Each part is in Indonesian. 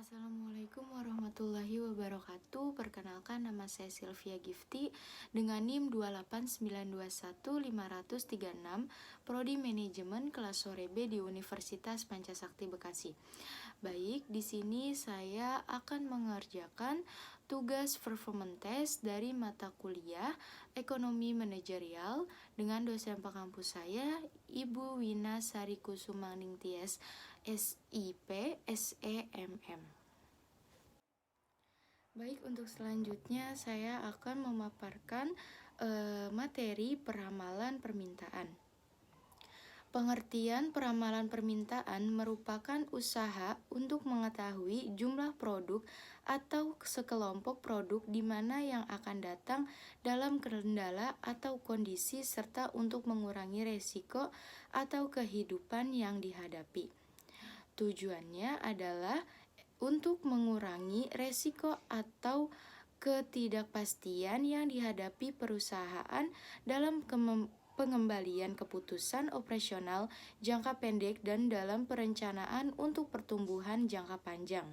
Assalamualaikum warahmatullahi wabarakatuh. Perkenalkan, nama saya Sylvia Gifty dengan NIM 289215036, Prodi Manajemen kelas sore B di Universitas Pancasakti Bekasi. Baik, di sini saya akan mengerjakan tugas performance test dari mata kuliah Ekonomi Manajerial dengan dosen pengampus saya, Ibu Wina Sari Kusumaning Tias, SIP, SEMM. Baik, untuk selanjutnya saya akan memaparkan materi peramalan permintaan. Pengertian peramalan permintaan merupakan usaha untuk mengetahui jumlah produk atau sekelompok produk di mana yang akan datang dalam kendala atau kondisi serta untuk mengurangi resiko atau kehidupan yang dihadapi. Tujuannya adalah untuk mengurangi resiko atau ketidakpastian yang dihadapi perusahaan dalam pengembalian keputusan operasional jangka pendek dan dalam perencanaan untuk pertumbuhan jangka panjang.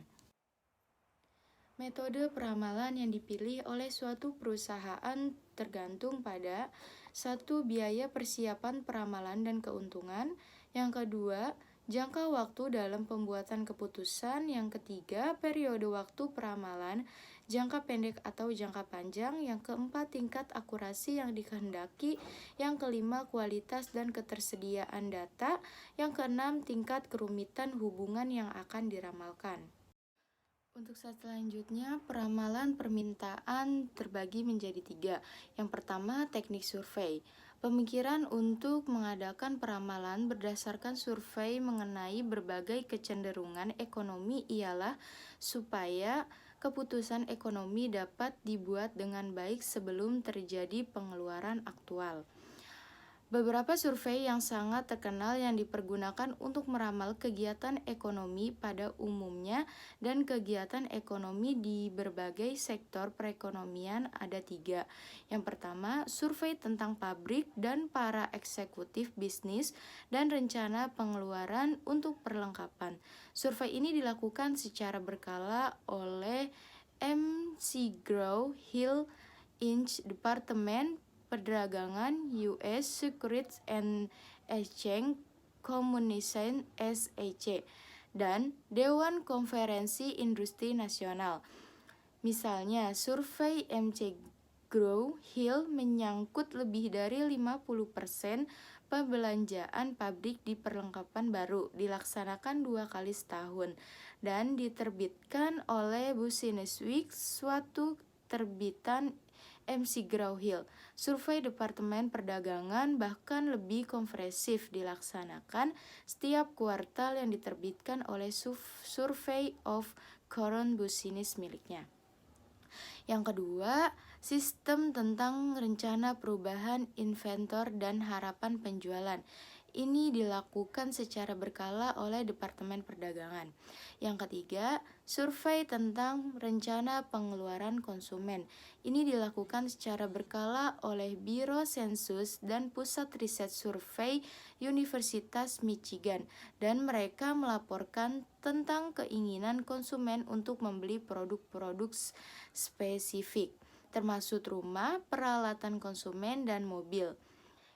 Metode peramalan yang dipilih oleh suatu perusahaan tergantung pada satu, biaya persiapan peramalan dan keuntungan. Yang kedua, jangka waktu dalam pembuatan keputusan. Yang ketiga, periode waktu peramalan, jangka pendek atau jangka panjang. Yang keempat, tingkat akurasi yang dikehendaki. Yang kelima, kualitas dan ketersediaan data. Yang keenam, tingkat kerumitan hubungan yang akan diramalkan. Untuk saat selanjutnya, peramalan permintaan terbagi menjadi 3. Yang pertama, teknik survei. Pemikiran untuk mengadakan peramalan berdasarkan survei mengenai berbagai kecenderungan ekonomi ialah supaya keputusan ekonomi dapat dibuat dengan baik sebelum terjadi pengeluaran aktual. Beberapa survei yang sangat terkenal yang dipergunakan untuk meramal kegiatan ekonomi pada umumnya dan kegiatan ekonomi di berbagai sektor perekonomian ada 3. Yang pertama, survei tentang pabrik dan para eksekutif bisnis dan rencana pengeluaran untuk perlengkapan. Survei ini dilakukan secara berkala oleh McGraw-Hill Inc. Departemen Perdagangan US Securities and Exchange Commission SEC dan Dewan Konferensi Industri Nasional. Misalnya, survei McGraw-Hill menyangkut lebih dari 50% pembelanjaan pabrik di perlengkapan baru dilaksanakan 2 kali setahun dan diterbitkan oleh Business Week, suatu terbitan McGraw-Hill. Survei Departemen Perdagangan bahkan lebih komprehensif dilaksanakan setiap kuartal yang diterbitkan oleh Survey of Current Business miliknya. Yang kedua, sistem tentang rencana perubahan inventor dan harapan penjualan. Ini dilakukan secara berkala oleh Departemen Perdagangan. Yang ketiga, survei tentang rencana pengeluaran konsumen. Ini dilakukan secara berkala oleh Biro Sensus dan Pusat Riset Survei Universitas Michigan, dan mereka melaporkan tentang keinginan konsumen untuk membeli produk-produk spesifik, termasuk rumah, peralatan konsumen, dan mobil.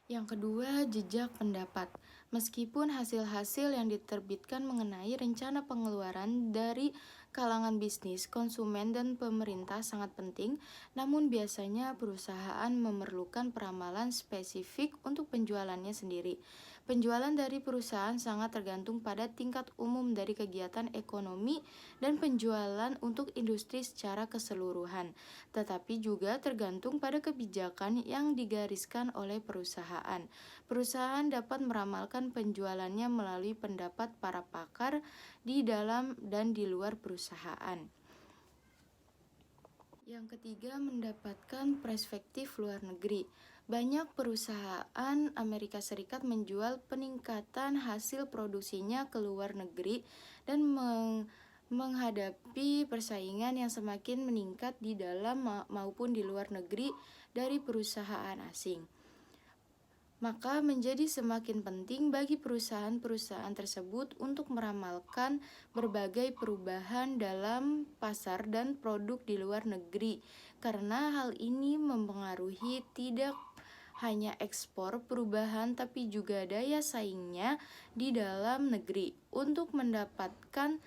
Yang kedua, jejak pendapat. Meskipun hasil-hasil yang diterbitkan mengenai rencana pengeluaran dari kalangan bisnis, konsumen, dan pemerintah sangat penting, namun biasanya perusahaan memerlukan peramalan spesifik untuk penjualannya sendiri. Penjualan dari perusahaan sangat tergantung pada tingkat umum dari kegiatan ekonomi dan penjualan untuk industri secara keseluruhan, tetapi juga tergantung pada kebijakan yang digariskan oleh perusahaan. Perusahaan dapat meramalkan penjualannya melalui pendapat para pakar di dalam dan di luar perusahaan. Yang ketiga, mendapatkan perspektif luar negeri. Banyak perusahaan Amerika Serikat menjual peningkatan hasil produksinya ke luar negeri dan menghadapi persaingan yang semakin meningkat di dalam maupun di luar negeri dari perusahaan asing. maka menjadi semakin penting bagi perusahaan-perusahaan tersebut untuk meramalkan berbagai perubahan dalam pasar dan produk di luar negeri, karena hal ini mempengaruhi tidak hanya ekspor perubahan tapi juga daya saingnya di dalam negeri. Untuk mendapatkan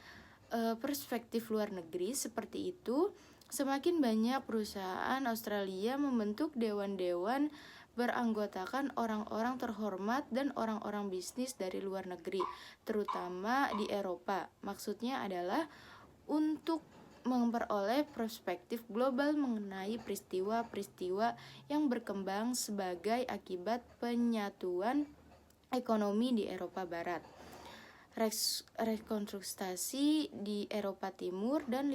perspektif luar negeri seperti itu, semakin banyak perusahaan Australia membentuk dewan-dewan beranggotakan orang-orang terhormat dan orang-orang bisnis dari luar negeri, terutama di Eropa. Maksudnya adalah untuk memperoleh perspektif global mengenai peristiwa-peristiwa yang berkembang sebagai akibat penyatuan ekonomi di Eropa Barat, rekonstruksi di Eropa Timur, dan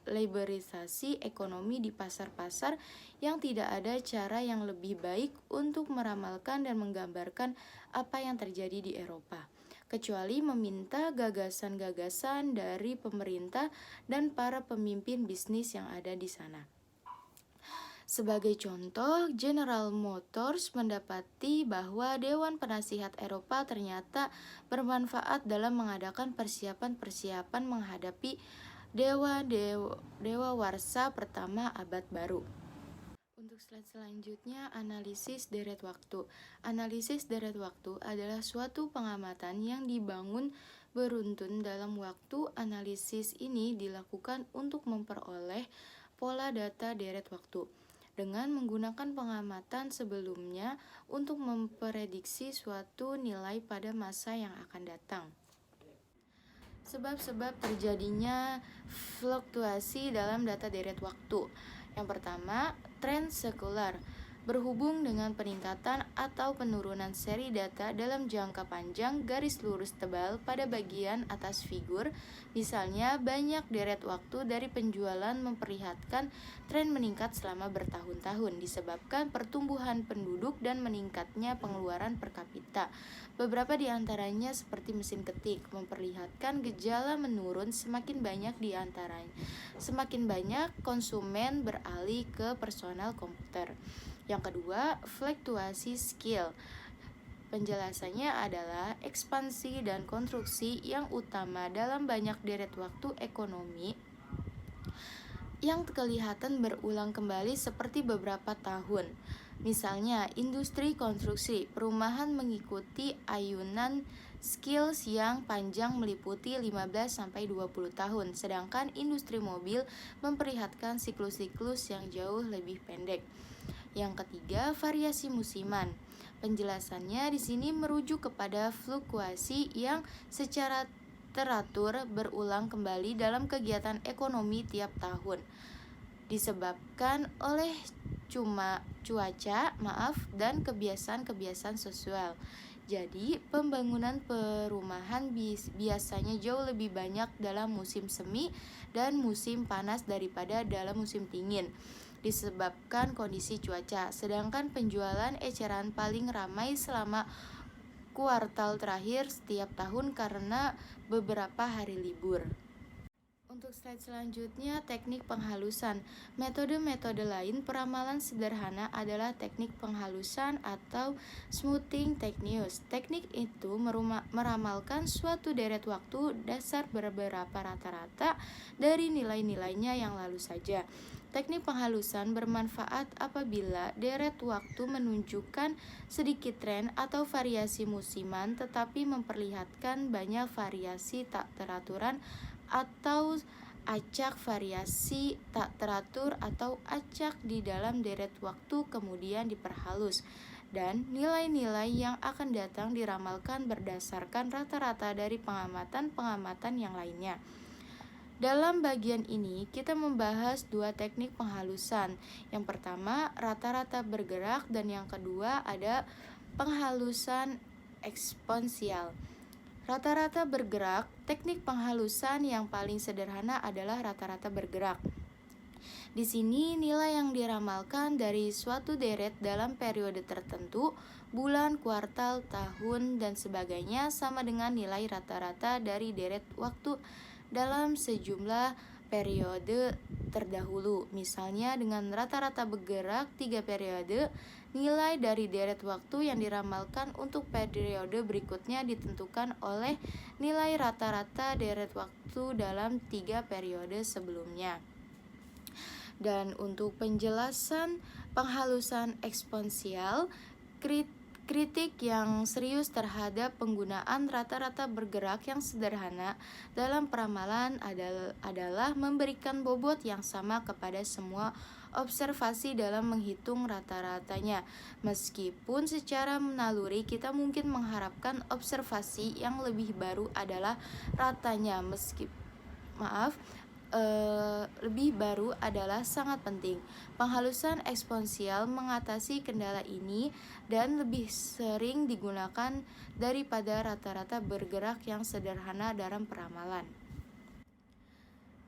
liberalisasi ekonomi di pasar-pasar yang tidak ada cara yang lebih baik untuk meramalkan dan menggambarkan apa yang terjadi di Eropa, kecuali meminta gagasan-gagasan dari pemerintah dan para pemimpin bisnis yang ada di sana. Sebagai contoh, General Motors mendapati bahwa Dewan Penasihat Eropa ternyata bermanfaat dalam mengadakan persiapan-persiapan menghadapi dewa warsa pertama abad baru. Untuk slide selanjutnya, analisis deret waktu. Analisis deret waktu adalah suatu pengamatan yang dibangun beruntun dalam waktu. Analisis ini dilakukan untuk memperoleh pola data deret waktu dengan menggunakan pengamatan sebelumnya untuk memprediksi suatu nilai pada masa yang akan datang. Sebab-sebab terjadinya fluktuasi dalam data deret waktu. Yang pertama, tren sekular berhubung dengan peningkatan atau penurunan seri data dalam jangka panjang garis lurus tebal pada bagian atas figur. Misalnya, banyak deret waktu dari penjualan memperlihatkan tren meningkat selama bertahun-tahun disebabkan pertumbuhan penduduk dan meningkatnya pengeluaran per kapita. Beberapa di antaranya seperti mesin ketik memperlihatkan gejala menurun semakin banyak konsumen beralih ke personal komputer. Yang kedua, fluktuasi skill. Penjelasannya adalah ekspansi dan konstruksi yang utama dalam banyak deret waktu ekonomi yang kelihatan berulang kembali seperti beberapa tahun. Misalnya, industri konstruksi perumahan mengikuti ayunan skills yang panjang meliputi 15-20 tahun, sedangkan industri mobil memperlihatkan siklus-siklus yang jauh lebih pendek. Yang ketiga, variasi musiman. Penjelasannya di sini merujuk kepada fluktuasi yang secara teratur berulang kembali dalam kegiatan ekonomi tiap tahun, disebabkan oleh cuaca dan kebiasaan-kebiasaan sosial. Jadi, pembangunan perumahan biasanya jauh lebih banyak dalam musim semi dan musim panas daripada dalam musim dingin, disebabkan kondisi cuaca. Sedangkan penjualan eceran paling ramai selama kuartal terakhir setiap tahun karena beberapa hari libur. Untuk slide selanjutnya, teknik penghalusan. Metode-metode lain peramalan sederhana adalah teknik penghalusan atau smoothing techniques. Teknik itu meramalkan suatu deret waktu dasar beberapa rata-rata dari nilai-nilainya yang lalu saja. Teknik penghalusan bermanfaat apabila deret waktu menunjukkan sedikit tren atau variasi musiman tetapi memperlihatkan banyak variasi tak teraturan atau acak variasi tak teratur atau acak di dalam deret waktu kemudian diperhalus, dan nilai-nilai yang akan datang diramalkan berdasarkan rata-rata dari pengamatan-pengamatan yang lainnya. Dalam bagian ini kita membahas dua teknik penghalusan. Yang pertama, rata-rata bergerak, dan yang kedua ada penghalusan eksponensial. Rata-rata bergerak, teknik penghalusan yang paling sederhana adalah rata-rata bergerak. Di sini nilai yang diramalkan dari suatu deret dalam periode tertentu, bulan, kuartal, tahun, dan sebagainya sama dengan nilai rata-rata dari deret waktu dalam sejumlah periode terdahulu. Misalnya dengan rata-rata bergerak 3 periode, nilai dari deret waktu yang diramalkan untuk periode berikutnya ditentukan oleh nilai rata-rata deret waktu dalam 3 periode sebelumnya. Dan untuk penjelasan penghalusan eksponensial, kritik yang serius terhadap penggunaan rata-rata bergerak yang sederhana dalam peramalan adalah memberikan bobot yang sama kepada semua observasi dalam menghitung rata-ratanya. Meskipun secara naluri kita mungkin mengharapkan observasi yang lebih baru adalah ratanya, lebih baru adalah sangat penting. Penghalusan eksponensial mengatasi kendala ini dan lebih sering digunakan daripada rata-rata bergerak yang sederhana dalam peramalan.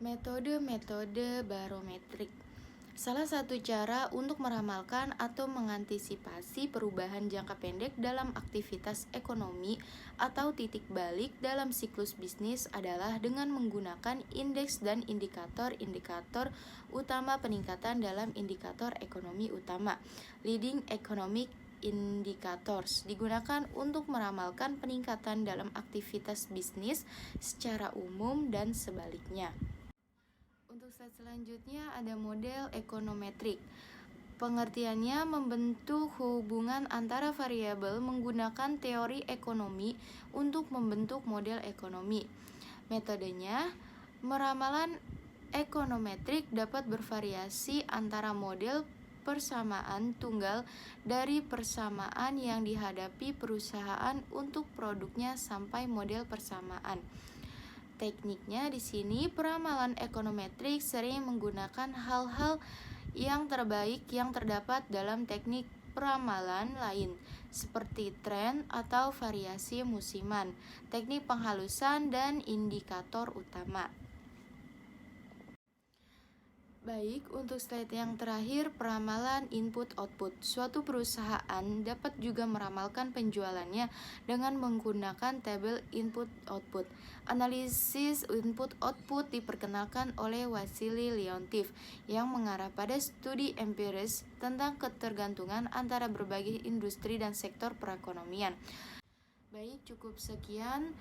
Metode-metode barometrik. Salah satu cara untuk meramalkan atau mengantisipasi perubahan jangka pendek dalam aktivitas ekonomi atau titik balik dalam siklus bisnis adalah dengan menggunakan indeks dan indikator-indikator utama peningkatan dalam indikator ekonomi utama, leading economic indicators, digunakan untuk meramalkan peningkatan dalam aktivitas bisnis secara umum dan sebaliknya. Untuk slide selanjutnya ada model ekonometrik. Pengertiannya membentuk hubungan antara variabel menggunakan teori ekonomi untuk membentuk model ekonomi. Metodenya, meramalan ekonometrik dapat bervariasi antara model persamaan tunggal dari persamaan yang dihadapi perusahaan untuk produknya sampai model persamaan. Tekniknya di sini peramalan ekonometrik sering menggunakan hal-hal yang terbaik yang terdapat dalam teknik peramalan lain seperti tren atau variasi musiman, teknik penghalusan dan indikator utama. Baik, untuk slide yang terakhir, peramalan input-output. Suatu perusahaan dapat juga meramalkan penjualannya dengan menggunakan tabel input-output. Analisis input-output diperkenalkan oleh Wassily Leontief yang mengarah pada studi empiris tentang ketergantungan antara berbagai industri dan sektor perekonomian. Baik, cukup sekian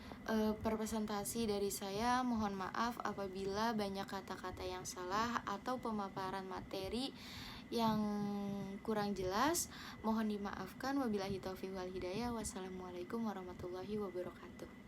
presentasi dari saya. Mohon maaf apabila banyak kata-kata yang salah atau pemaparan materi yang kurang jelas. Mohon dimaafkan. Wabillahi taufiq wal hidayah. Wassalamualaikum warahmatullahi wabarakatuh.